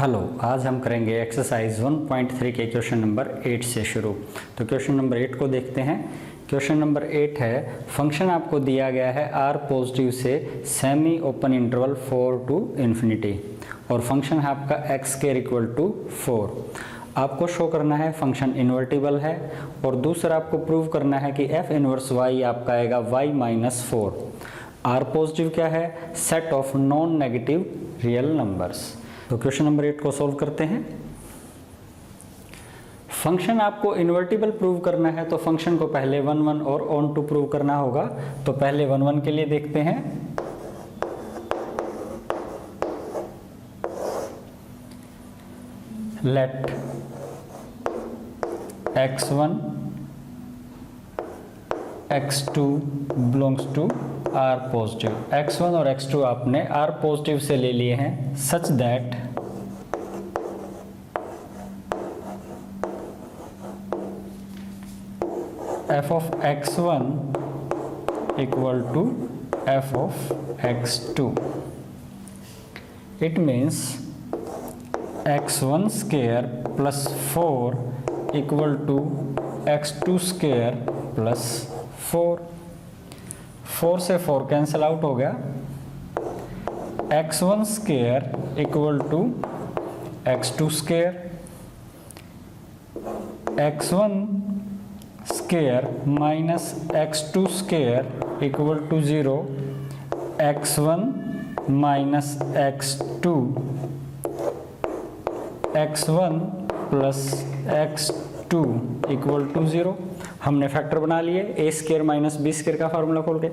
Hello, आज हम करेंगे एक्सरसाइज 1.3 के क्वेश्चन नंबर 8 से शुरू। तो क्वेश्चन नंबर 8 को देखते हैं। क्वेश्चन नंबर 8 है, फंक्शन आपको दिया गया है आर पॉजिटिव से semi open interval 4 to infinity और फंक्शन है आपका एक्स केयर इक्वल टू 4। आपको शो करना है फंक्शन इन्वर्टिबल है और दूसरा आपको प्रूव करना है कि एफ इनवर्स वाई आपका आएगा वाई माइनस 4। आर पॉजिटिव क्या है? Set of non negative real numbers. तो क्वेश्चन नंबर 8 को सॉल्व करते हैं। फंक्शन आपको इन्वर्टिबल प्रूव करना है तो फंक्शन को पहले 1 1 और ऑन टू प्रूव करना होगा। तो पहले 1 1 के लिए देखते हैं। Let x1 x2 belongs to R positive. x1 और x2 आपने आर पॉजिटिव से ले लिए हैं such that f of x1 equal to f of x2. It means x1 square plus 4 equal to x2 square plus 4. 4 से 4 cancel out हो गया। x1 square equal to x2 square, x1 square minus x2 square equal to 0, x1 minus x2, x1 plus x2 equal to 0। हमने factor बना लिए a square minus b square का formula खोल के।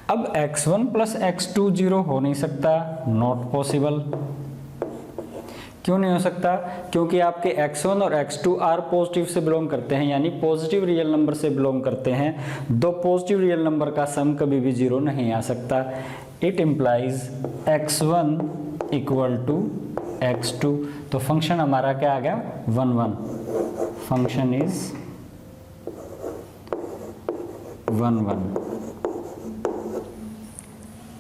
अब x1 प्लस x2 0 हो नहीं सकता, नॉट पॉसिबल। क्यों नहीं हो सकता? क्योंकि आपके x1 और x2 आर पॉजिटिव से बिलोंग करते हैं, यानी पॉजिटिव रियल नंबर से बिलोंग करते हैं। दो पॉजिटिव रियल नंबर का सम कभी भी 0 नहीं आ सकता। It implies x1 equal to x2। तो फंक्शन हमारा क्या आ गया? 1 1। Function is 1 1।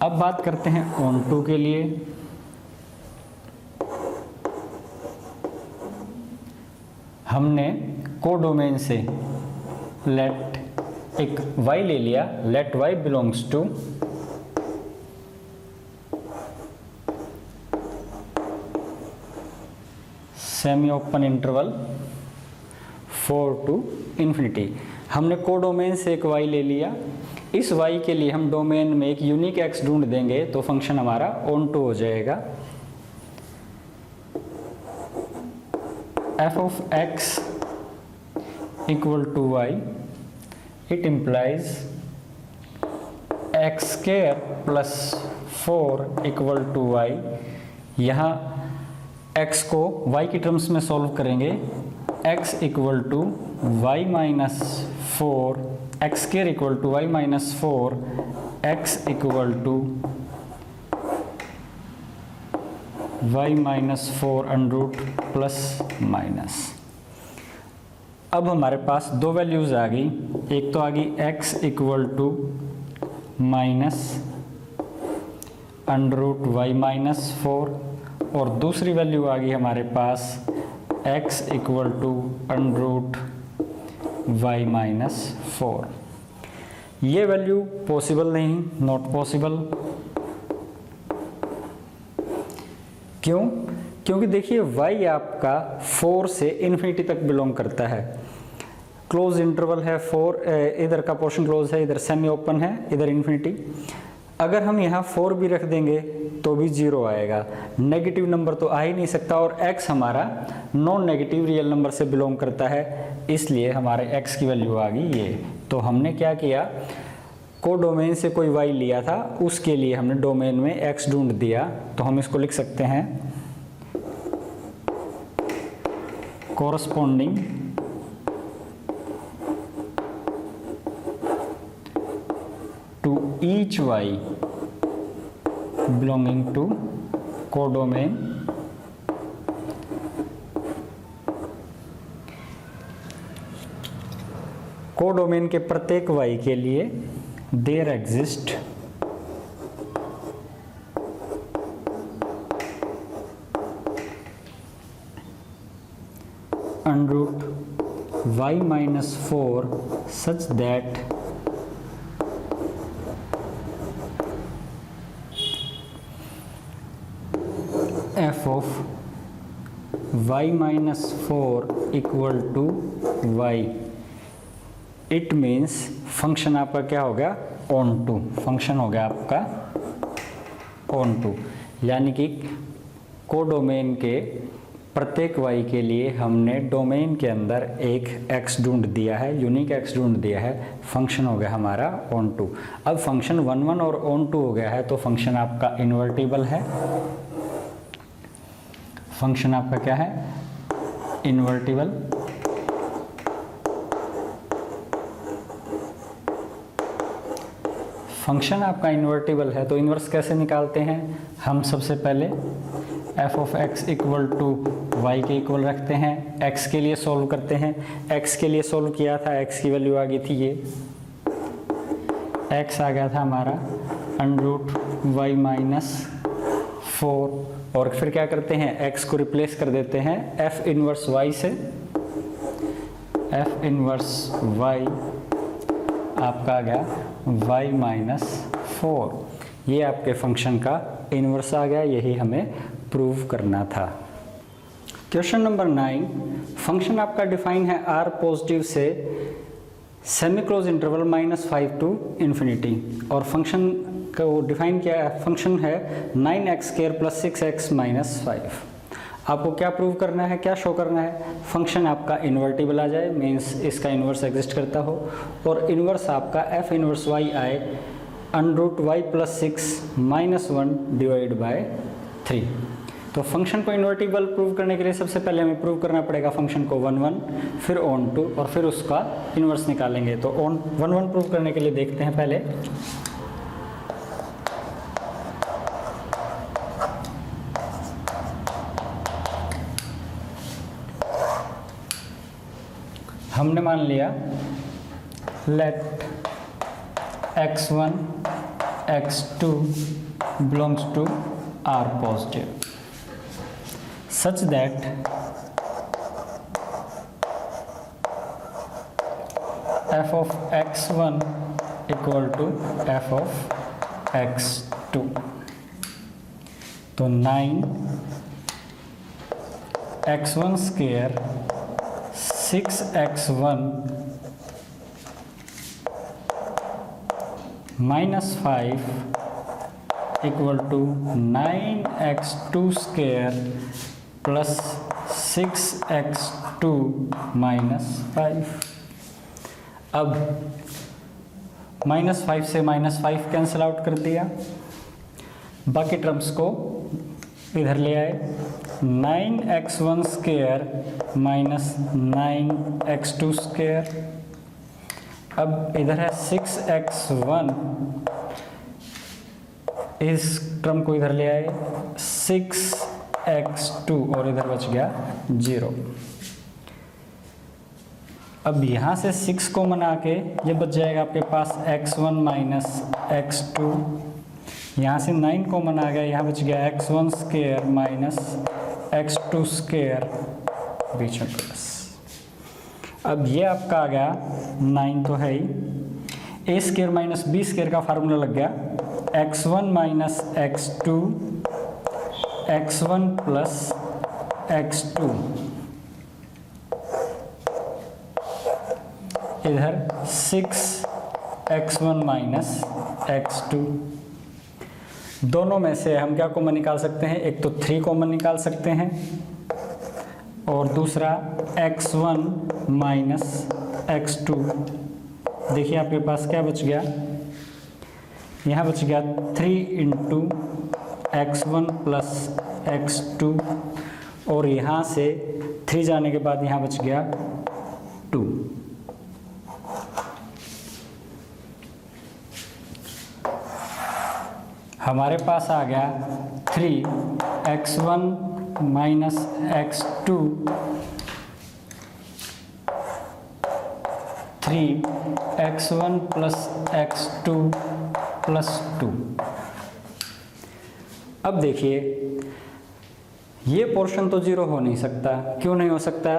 अब बात करते हैं ऑन टू के लिए। हमने कोडोमेन से लेट एक y ले लिया, let y belongs to semi open interval 4 to infinity. हमने कोडोमेन से एक y ले लिया। इस y के लिए हम डोमेन में एक यूनिक x ढूंढ देंगे तो फंक्शन हमारा ऑन टू हो जाएगा। f of x equal to y, it implies x square plus 4 equal to y। यहाँ x को y की टर्म्स में सॉल्व करेंगे। x equal to y minus 4, x square equal to y minus 4, x equal to y minus 4 under root plus minus. अब हमारे पास दो values आ गई। एक तो आ गई x equal to minus under root y minus 4 और दूसरी वैल्यू आ गई हमारे पास x equal to under root y minus 4। ये वैल्यू पॉसिबल नहीं, नॉट पॉसिबल। क्यों? क्योंकि देखिए y आपका 4 से इन्फिनिटी तक बिलोंग करता है। क्लोज इंटरवल है 4, इधर का पोर्शन क्लोज है, इधर सेमी ओपन है, इधर इन्फिनिटी। अगर हम यहाँ 4 भी रख देंगे तो भी 0 आएगा। नेगेटिव नंबर तो आ ही नहीं सकता और x हमारा नॉन नेगेटिव रियल नंबर से बिलोंग करता है, इसलिए हमारे x की वैल्यू आ गई ये। तो हमने क्या किया, कोडोमेन से कोई y लिया था, उसके लिए हमने डोमेन में x ढूंढ दिया। तो हम इसको लिख सकते हैं corresponding to each y belonging to codomain कोडोमेन के प्रत्येक y के लिए there exist y minus 4 such that f of y minus 4 equal to y. It means function आपका क्या हो गया, ऑन टू, फंक्शन हो गया आपका ऑन टू, यानी कि कोडोमेन के प्रत्येक y के लिए हमने डोमेन के अंदर एक x ढूंढ दिया है, यूनिक x ढूंढ दिया है, फंक्शन हो गया हमारा ऑन टू। अब फंक्शन 1 1 और ऑन टू हो गया है तो फंक्शन आपका इन्वर्टिबल है, फंक्शन आपका क्या है, इन्वर्टिबल। फंक्शन आपका इन्वर्टिबल है तो इन्वर्स कैसे निकालते हैं हम, सबसे पहले f of x equal to y के इक्वल रखते हैं, x के लिए सॉल्व करते हैं, x के लिए सॉल्व किया था, x की वैल्यू आ गई थी ये, x आ गया था हमारा √y माइनस 4, और फिर क्या करते हैं x को रिप्लेस कर देते हैं f इनवर्स y से, f इनवर्स y आपका आ गया y माइनस 4, ये आपके फंक्शन का इनवर्स आ गया, यही हमें प्रूव करना था। क्वेश्चन नंबर 9, फंक्शन आपका डिफाइन है r पॉजिटिव से semi close interval -5 to infinity, और फंक्शन को डिफाइन किया है, फंक्शन है 9x² + 6x - 5। आपको क्या प्रूव करना है, क्या शो करना है, फंक्शन आपका इन्वर्टिबल आ जाए, मीन्स इसका इन्वर्स एग्जिस्ट करता हो, और इन्वर्स आपका f इनवर्स y आए √y + 6 - 1 डिवाइड बाय 3। तो फंक्शन को इन्वर्टिबल प्रूव करने के लिए सबसे पहले हमें प्रूव करना पड़ेगा फंक्शन को 1 1, फिर ऑन टू, और फिर उसका इन्वर्स निकालेंगे। तो ऑन 1 1 प्रूव करने के लिए देखते हैं पहले, हमने मान लिया late x1 x2 belongs to R positive such that f of x1 equal to f of x2। तो 9x1² 6x1 minus 5 equal to 9x2² plus 6x2 minus 5। अब -5 से -5 कैंसिल आउट कर दिया, बाकी टर्म्स को इधर ले आए, 9x1² minus 9x2², अब इधर है 6x1, इस टर्म को इधर ले आए 6x2, और इधर बच गया 0। अब यहाँ से 6 को मना के ये बच जाएगा आपके पास x1 माइनस x2, यहाँ से 9 को मना गया, यहाँ बच गया x1² माइनस x2² बीच में प्लस। अब ये आपका आ गया 9 तो है ही, a² माइनस b² का फार्मूला लग गया x1 minus x2 x1 plus x2, इधर 6x1 माइनस x2। दोनों में से हम क्या कॉमन निकाल सकते हैं, एक तो 3 कॉमन निकाल सकते हैं, और दूसरा x1 माइनस x2। देखिए आपके पास क्या बच गया, यहाँ बच गया 3 इंटू x1 प्लस x2, और यहाँ से 3 जाने के बाद यहाँ बच गया 2। हमारे पास आ गया 3x1 minus x2 3x1 plus x2 plus 2। अब देखिए ये पोर्शन तो जीरो हो नहीं सकता। क्यों नहीं हो सकता?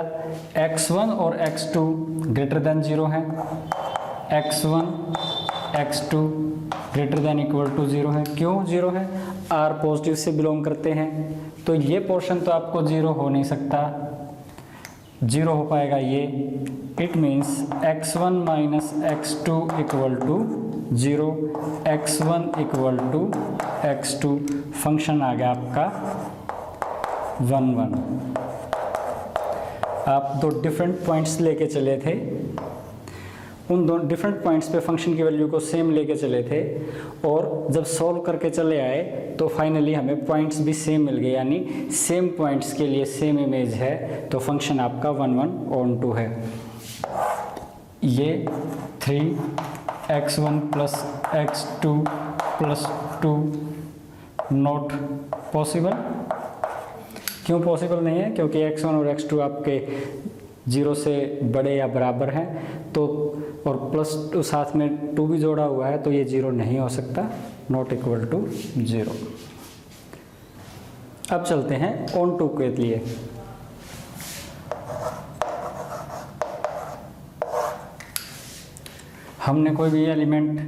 x1 और x2 ग्रेटर देन जीरो है, x1 x2 greater than equal to zero है। क्यों जीरो है? r पॉजिटिव से बिलोंग करते हैं, तो ये पोर्शन तो आपको जीरो हो नहीं सकता। जीरो हो पाएगा ये, it means x1 minus x2 equal to zero, x1 equal to x2, function आ गया आपका 1 1। आप दो डिफरेंट पॉइंट्स लेके चले थे, उन दो डिफरेंट पॉइंट्स पे फंक्शन की वैल्यू को सेम लेके चले थे, और जब सॉल्व करके चले आए तो फाइनली हमें पॉइंट्स भी सेम मिल गए, यानी सेम पॉइंट्स के लिए सेम इमेज है, तो फंक्शन आपका 1 1 ऑन 2 है। ये 3x1 plus x2 plus 2 not possible. क्यों पॉसिबल नहीं है? क्योंकि x1 और x2 आपके जीरो से बड़े या बराबर हैं, तो और प्लस टू साथ में 2 भी जोड़ा हुआ है, तो ये जीरो नहीं हो सकता, नॉट इक्वल टू जीरो। अब चलते हैं ऑन 2 के लिए। हमने कोई भी एलिमेंट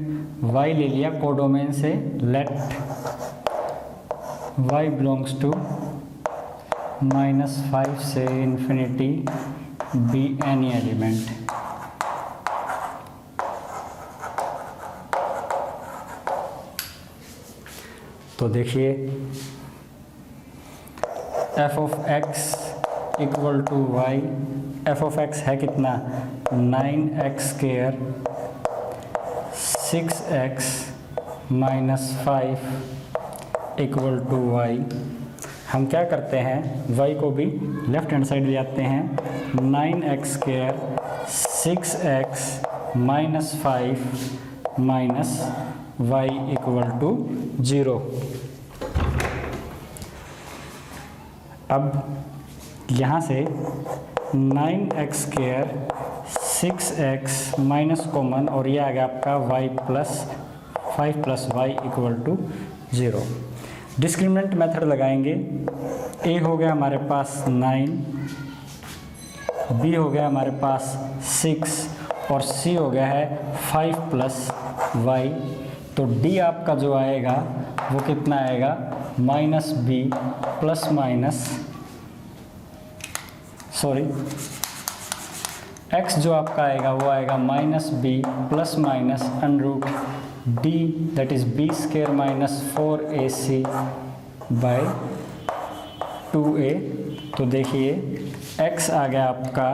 y ले लिया कोडोमेन से, लेट y बिलोंग्स टू -5 से इन्फिनिटी बी एनी एलिमेंट। तो देखिए f of x equal to y, f of x है कितना? 9x square 6x minus 5 equal to y. हम क्या करते हैं, y को भी लेफ्ट हैंड साइड ले आते हैं, 9x square 6x minus 5 minus y equal to 0। अब यहाँ से 9x square 6x minus common, और ये आ गया आपका y plus 5 plus y equal to 0। Discriminant method लगाएंगे। a हो गया हमारे पास 9, b हो गया हमारे पास 6 और c हो गया है 5 प्लस y। तो d आपका जो आएगा वो कितना आएगा? Minus b plus minus x जो आपका आएगा वो आएगा minus b plus minus under root d, that is b square minus 4ac by 2a। तो देखिए x आ गया आपका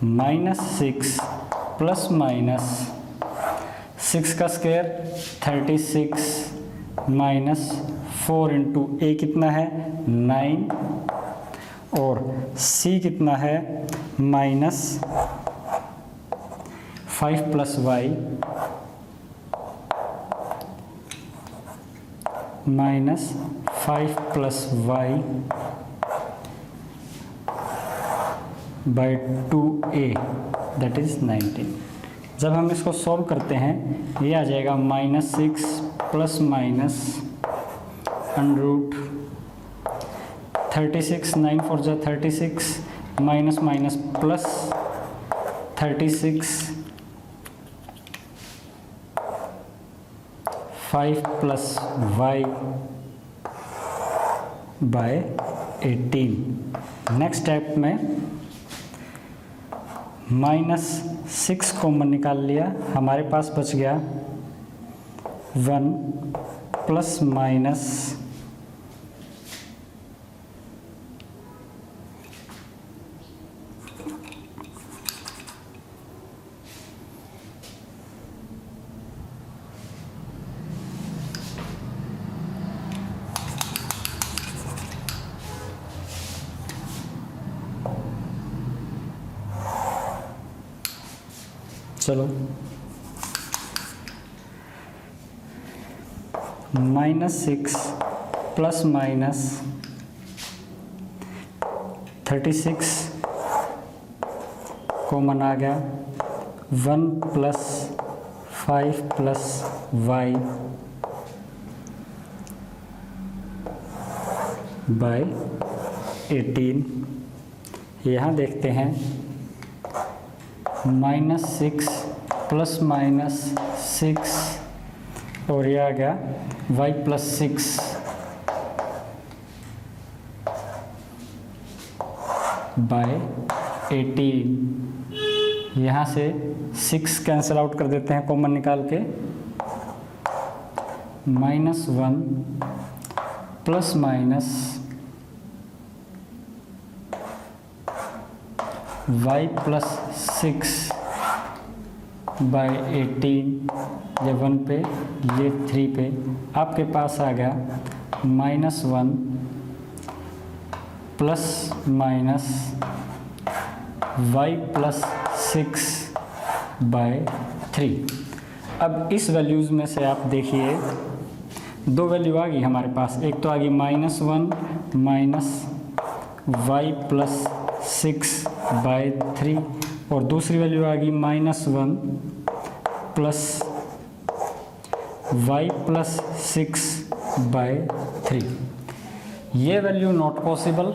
-6 प्लस माइनस 6 का स्क्वायर 36 माइनस 4 इंटू a कितना है? 9, और c कितना है? Minus 5 plus y minus 5 plus y by 2a that is 19। जब हम इसको सॉल्व करते हैं ये आ जाएगा -6 प्लस माइनस अंडर रूट 36, 9 4 जा 36 minus minus plus 36 5 plus y by 18। Next step में -6 कॉमन निकाल लिया, हमारे पास बच गया 1 प्लस माइनस चलो -6 प्लस माइनस 36 कॉमन आ गया, 1 प्लस 5 प्लस y बाय 18। यहाँ देखते हैं -6 प्लस -6 और ये आ गया y प्लस 6 बाय 18। यहाँ से 6 कैंसिल आउट कर देते हैं कॉमन निकाल के, -1 प्लस y प्लस 6 बाय 18, ये 1 पे ये 3 पे, आपके पास आ गया -1 प्लस y प्लस 6 बाय 3। अब इस वैल्यूज़ में से आप देखिए दो वैल्यू आ गई हमारे पास, एक तो आ गई -1 माइनस y प्लस 6 बाय 3 और दूसरी वैल्यू आ गई -1 प्लस y प्लस 6 बाय 3। ये वैल्यू नॉट पॉसिबल,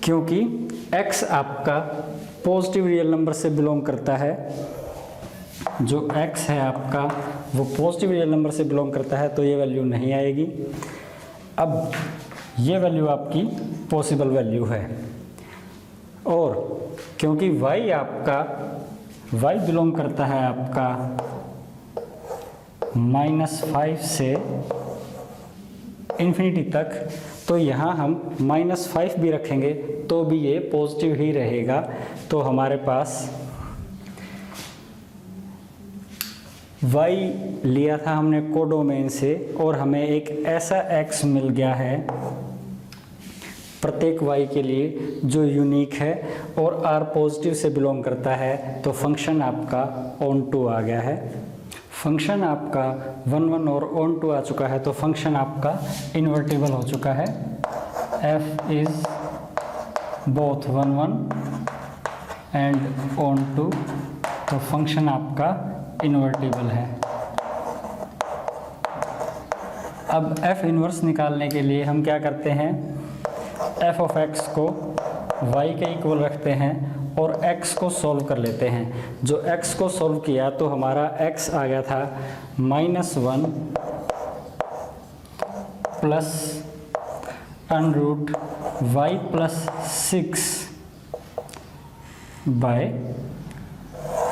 क्योंकि x आपका पॉजिटिव रियल नंबर से बिलोंग करता है। जो x है आपका वो पॉजिटिव रियल नंबर से बिलोंग करता है, तो ये वैल्यू नहीं आएगी। अब ये वैल्यू आपकी पॉसिबल वैल्यू है, और क्योंकि y आपका y बिलोंग करता है आपका -5 से इन्फिनिटी तक, तो यहाँ हम -5 भी रखेंगे तो भी ये पॉजिटिव ही रहेगा। तो हमारे पास y लिया था हमने कोडोमेन से, और हमें एक ऐसा x मिल गया है प्रत्येक y के लिए जो यूनिक है और r पॉजिटिव से बिलोंग करता है, तो फंक्शन आपका ऑन टू आ गया है। फंक्शन आपका 1 1 और ऑन टू आ चुका है, तो फंक्शन आपका इन्वर्टिबल हो चुका है। f is both 1 1 and onto, तो फंक्शन आपका इन्वर्टिबल है। अब f इन्वर्स निकालने के लिए हम क्या करते हैं, f ऑफ x को y के इक्वल रखते हैं और x को सॉल्व कर लेते हैं। जो x को सॉल्व किया तो हमारा x आ गया था -1 प्लस √ y प्लस 6 बाय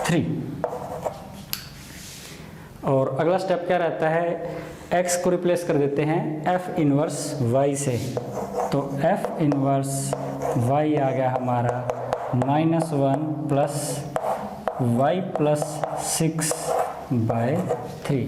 3। और अगला स्टेप क्या रहता है, x को रिप्लेस कर देते हैं f इनवर्स y से, तो f इनवर्स y आ गया हमारा -1 प्लस y प्लस 6 बाय 3।